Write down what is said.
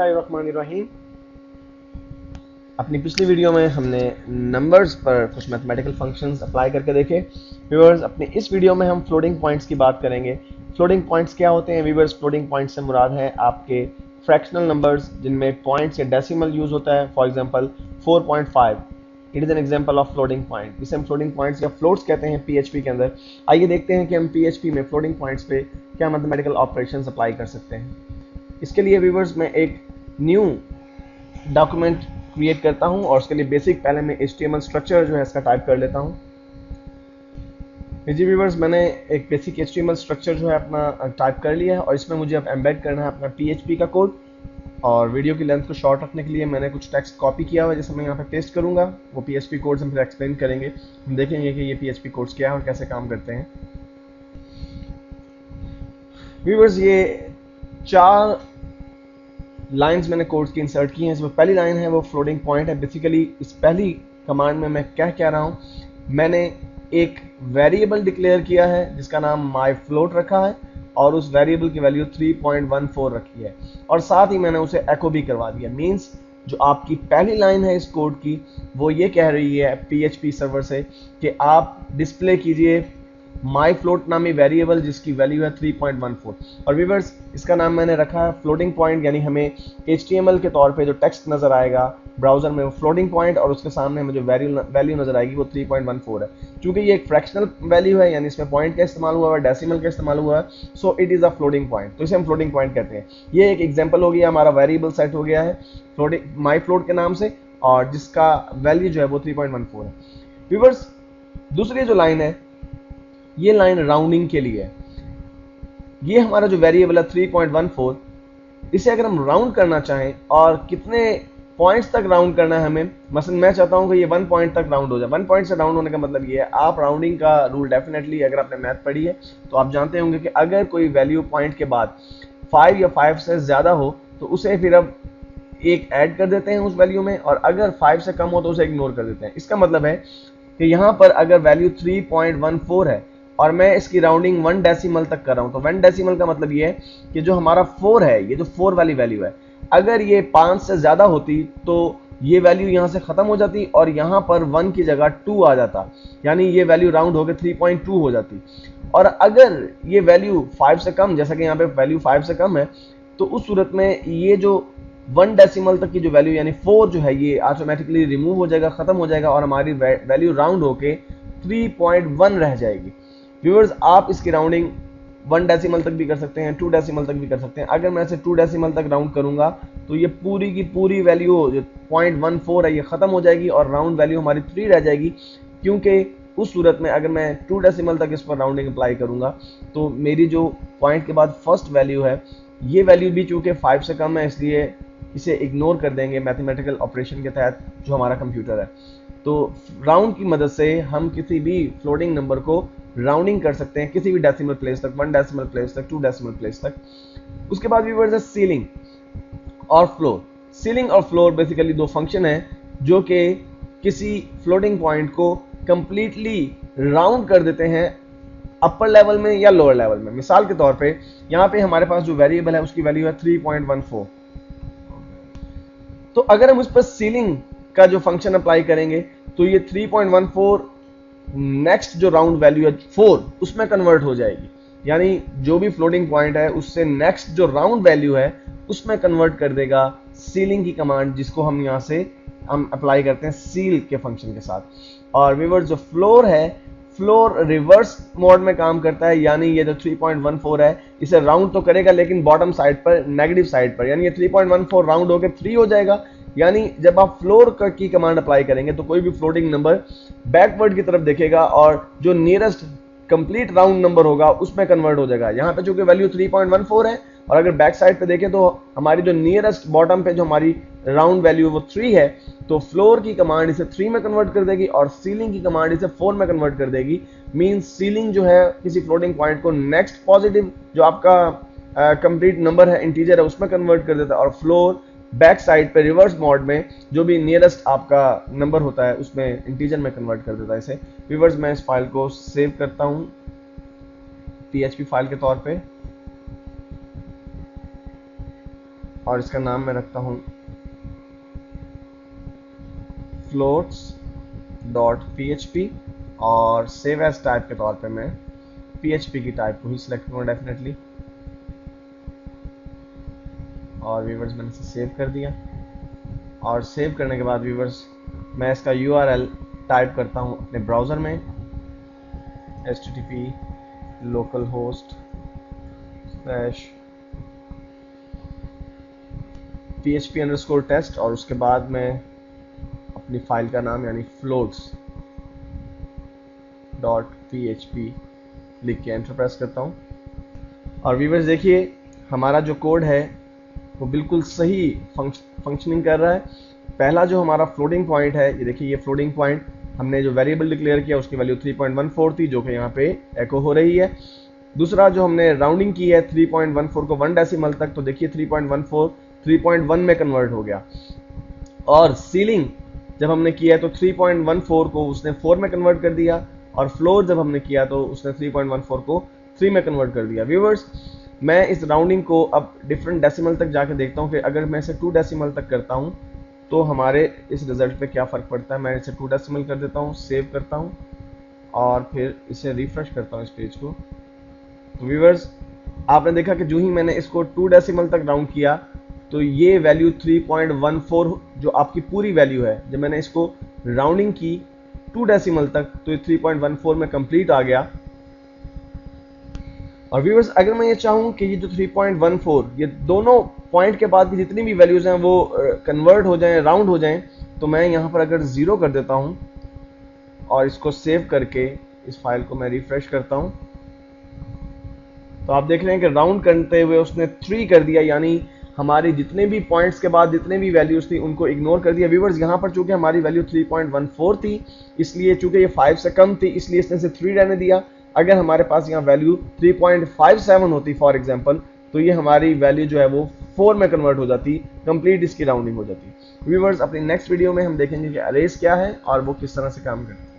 बिस्मिल्लाहिर्रहमानिर्रहीम। अपनी पिछली वीडियो में हमने नंबर्स पर कुछ मैथमेटिकल फंक्शंस अप्लाई करके देखे। व्यूअर्स, अपनी इस वीडियो में हम फ्लोटिंग पॉइंट्स की बात करेंगे। फ्लोटिंग पॉइंट्स क्या होते हैं व्यूअर्स? फ्लोटिंग पॉइंट्स से मुराद है आपके फ्रैक्शनल नंबर्स जिनमें पॉइंट्स या डेसिमल यूज होता है। For example 4.5 it is an example of floating point, जिसे हम फ्लोटिंग पॉइंट्स या फ्लोट्स कहते हैं पीएचपी के अंदर। आइए देखते हैं कि हम पीएचपी में फ्लोटिंग पॉइंट्स पे क्या मैथमेटिकल ऑपरेशंस अप्लाई कर सकते हैं। इसके लिए व्यूअर्स मैं एक न्यू डॉक्यूमेंट क्रिएट करता हूं और उसके लिए बेसिक पहले मैं HTML स्ट्रक्चर जो है इसका टाइप कर लेता हूं। जी व्यूअर्स, मैंने एक बेसिक HTML स्ट्रक्चर जो है अपना टाइप कर लिया है और इसमें मुझे अब एम्बेड करना है अपना PHP का कोड। और वीडियो की लेंथ को शॉर्ट रखने के लिए मैंने कुछ टेक्स्ट कॉपी किया हुआ है जिसे मैं यहाँ पे पेस्ट करूंगा। वो PHP कोड्स हम फिर एक्सप्लेन करेंगे। हम देखेंगे कि ये PHP कोड्स क्या है और कैसे काम करते हैं। व्यूअर्स, ये 4 लाइंस मैंने कोड्स की इंसर्ट की हैं। इसमें पहली लाइन है वो फ्लोटिंग पॉइंट है। बेसिकली इस पहली कमांड में मैं क्या कह रहा हूँ, मैंने एक वेरिएबल डिक्लेयर किया है जिसका नाम माई फ्लोट रखा है और उस वेरिएबल की वैल्यू 3.14 रखी है और साथ ही मैंने उसे एको भी करवा दिया। मीन्स जो आपकी पहली लाइन है इस कोड की वो ये कह रही है PHP सर्वर से कि आप डिस्प्ले कीजिए माई फ्लोट नामी वेरिएबल जिसकी वैल्यू है 3.14। और व्यूअर्स, इसका नाम मैंने रखा है फ्लोटिंग पॉइंट, यानी हमें HTML के तौर पे जो टेक्स्ट नजर आएगा ब्राउजर में वो फ्लोटिंग पॉइंट और उसके सामने हमें जो वैल्यू नजर आएगी वो 3.14 है। क्योंकि ये एक फ्रैक्शनल वैल्यू है, यानी इसमें पॉइंट का इस्तेमाल हुआ है, डेसिमल का इस्तेमाल हुआ है, so it is a floating point. तो इसे हम फ्लोटिंग पॉइंट कहते हैं। ये एक एग्जाम्पल हो गया, हमारा वेरिएबल सेट हो गया है फ्लोटिंग माई फ्लोट के नाम से और जिसका वैल्यू जो है वो 3.14 है। व्यूअर्स, दूसरी जो लाइन है ये लाइन राउंडिंग के लिए है। ये हमारा जो वेरिएबल है 3.14, इसे अगर हम राउंड करना चाहें और कितने पॉइंट्स तक राउंड करना है हमें, मसलन मैं चाहता हूं कि ये 1 पॉइंट तक राउंड हो जाए। 1 पॉइंट से राउंड होने का मतलब ये है, आप राउंडिंग का रूल डेफिनेटली अगर आपने मैथ पढ़ी है तो आप जानते होंगे कि अगर कोई वैल्यू पॉइंट के बाद 5 या 5 से ज्यादा हो तो उसे फिर अब एक ऐड कर देते हैं उस वैल्यू में, और अगर 5 से कम हो तो उसे इग्नोर कर देते हैं। इसका मतलब है कि यहां पर अगर वैल्यू 3.14 है और मैं इसकी राउंडिंग 1 डेसिमल तक कर रहा हूं, तो 1 डेसिमल का मतलब ये है कि जो हमारा 4 है, ये जो 4 वाली वैल्यू है, अगर ये 5 से ज्यादा होती तो ये वैल्यू यहां से खत्म हो जाती और यहां पर 1 की जगह 2 आ जाता, यानी ये वैल्यू राउंड होकर 3.2 हो जाती। और अगर ये वैल्यू 5 से कम, जैसा कि यहाँ पे वैल्यू 5 से कम है, तो उस सूरत में ये जो 1 डेसिमल तक की जो वैल्यू यानी 4 जो है ये ऑटोमेटिकली रिमूव हो जाएगा, खत्म हो जाएगा और हमारी वैल्यू राउंड होके 3.1 रह जाएगी। व्यूअर्स, आप इसकी राउंडिंग 1 डेसिमल तक भी कर सकते हैं, 2 डेसिमल तक भी कर सकते हैं। अगर मैं इसे 2 डेसिमल तक राउंड करूंगा तो ये पूरी की पूरी वैल्यू जो 0.14 है ये खत्म हो जाएगी और राउंड वैल्यू हमारी 3 रह जाएगी। क्योंकि उस सूरत में अगर मैं 2 डेसिमल तक इस पर राउंडिंग अप्लाई करूंगा तो मेरी जो पॉइंट के बाद फर्स्ट वैल्यू है ये वैल्यू भी चूंकि 5 से कम है, इसलिए इसे इग्नोर कर देंगे मैथमेटिकल ऑपरेशन के तहत जो हमारा कंप्यूटर है। तो राउंड की मदद से हम किसी भी फ्लोटिंग नंबर को राउंडिंग कर सकते हैं किसी भी डेसिमल प्लेस तक, 1 डेसिमल प्लेस तक, 2 डेसिमल प्लेस तक। उसके बाद व्यूअर्स है सीलिंग और फ्लोर। सीलिंग और फ्लोर बेसिकली 2 फंक्शन है जो कि किसी फ्लोटिंग पॉइंट को कंप्लीटली राउंड कर देते हैं अपर लेवल में या लोअर लेवल में। मिसाल के तौर पे यहाँ पे हमारे पास जो वेरिएबल है उसकी वैल्यू है 3.14। तो अगर हम उस पर सीलिंग का जो फंक्शन अप्लाई करेंगे तो ये 3.14 नेक्स्ट जो राउंड वैल्यू है 4 उसमें कन्वर्ट हो जाएगी, यानी जो भी फ्लोटिंग पॉइंट है उससे नेक्स्ट जो राउंड वैल्यू है उसमें कन्वर्ट कर देगा सीलिंग की कमांड, जिसको हम यहाँ से हम अप्लाई करते हैं सील के फंक्शन के साथ। और व्यूअर्स, जो फ्लोर है, फ्लोर रिवर्स मोड में काम करता है, यानी ये जो 3.14 है इसे राउंड तो करेगा लेकिन बॉटम साइड पर, नेगेटिव साइड पर, यानी ये 3.14 राउंड होकर 3 हो जाएगा। यानी जब आप फ्लोर की कमांड अप्लाई करेंगे तो कोई भी फ्लोटिंग नंबर बैकवर्ड की तरफ देखेगा और जो नियरेस्ट कंप्लीट राउंड नंबर होगा उसमें कन्वर्ट हो जाएगा। यहाँ पे चूंकि वैल्यू 3.14 है और अगर बैक साइड पे देखें तो हमारी जो नियरेस्ट बॉटम पे जो हमारी राउंड वैल्यू वो 3 है, तो फ्लोर की कमांड इसे 3 में कन्वर्ट कर देगी और सीलिंग की कमांड इसे 4 में कन्वर्ट कर देगी। मींस सीलिंग जो है किसी फ्लोटिंग पॉइंट को नेक्स्ट पॉजिटिव जो आपका कंप्लीट नंबर है, इंटीजर है, उसमें कन्वर्ट कर देता है और फ्लोर बैक साइड पे रिवर्स मोड में जो भी नियरेस्ट आपका नंबर होता है उसमें इंटीजर में कन्वर्ट कर देता है इसे। व्यूअर्स, मैं इस फाइल को सेव करता हूं PHP फाइल के तौर पे। और इसका नाम मैं रखता हूं floats.php और सेव एज टाइप के तौर पे मैं PHP की टाइप को ही सिलेक्ट करूंगा डेफिनेटली। और व्यूवर्स मैंने इसे सेव कर दिया, और सेव करने के बाद व्यूवर्स मैं इसका URL टाइप करता हूं अपने ब्राउज़र में, http localhost/php_test और उसके बाद मैं अपनी फाइल का नाम यानी floats.php लिख के एंटर प्रेस करता हूं। और व्यूवर्स देखिए हमारा जो कोड है वो बिल्कुल सही फंक्शनिंग कर रहा है। पहला जो हमारा फ्लोटिंग पॉइंट है, ये देखिए ये फ्लोटिंग पॉइंट हमने जो वेरिएबल डिक्लेयर किया उसकी वैल्यू 3.14 थी, जो कि यहाँ पे एको हो रही है। दूसरा जो हमने राउंडिंग की है 3.14 को 1 डेसिमल तक, तो देखिए 3.14 3.1 में कन्वर्ट हो गया। और सीलिंग जब हमने किया तो 3.14 को उसने 4 में कन्वर्ट कर दिया, और फ्लोर जब हमने किया तो उसने 3.14 को 3 में कन्वर्ट कर दिया। व्यूवर्स मैं इस राउंडिंग को अब डिफरेंट डेसिमल तक जाकर देखता हूँ कि अगर मैं इसे 2 डेसिमल तक करता हूँ तो हमारे इस रिजल्ट पे क्या फ़र्क पड़ता है। मैं इसे 2 डेसिमल कर देता हूँ, सेव करता हूँ और फिर इसे रिफ्रेश करता हूँ इस पेज को। तो व्यूवर्स आपने देखा कि जो ही मैंने इसको 2 डेसिमल तक राउंड किया तो ये वैल्यू 3.14 जो आपकी पूरी वैल्यू है, जब मैंने इसको राउंडिंग की 2 डेसिमल तक तो ये 3.14 में कंप्लीट आ गया। और व्यूअर्स अगर मैं ये चाहूँ कि ये जो 3.14 ये दोनों पॉइंट के बाद की जितनी भी वैल्यूज हैं वो कन्वर्ट हो जाएं, राउंड हो जाएं, तो मैं यहाँ पर अगर 0 कर देता हूँ और इसको सेव करके इस फाइल को मैं रिफ्रेश करता हूँ, तो आप देख रहे हैं कि राउंड करते हुए उसने 3 कर दिया, यानी हमारी जितने भी पॉइंट्स के बाद जितने भी वैल्यूज थी उनको इग्नोर कर दिया। व्यूअर्स यहाँ पर चूंकि हमारी वैल्यू 3.14 थी, इसलिए चूंकि ये 5 से कम थी इसलिए इसने से 3 रहने दिया। अगर हमारे पास यहाँ वैल्यू 3.57 होती फॉर एग्जांपल, तो ये हमारी वैल्यू जो है वो 4 में कन्वर्ट हो जाती, कंप्लीट इसकी राउंडिंग हो जाती। व्यूअर्स अपनी नेक्स्ट वीडियो में हम देखेंगे कि अरेज क्या है और वो किस तरह से काम करता है।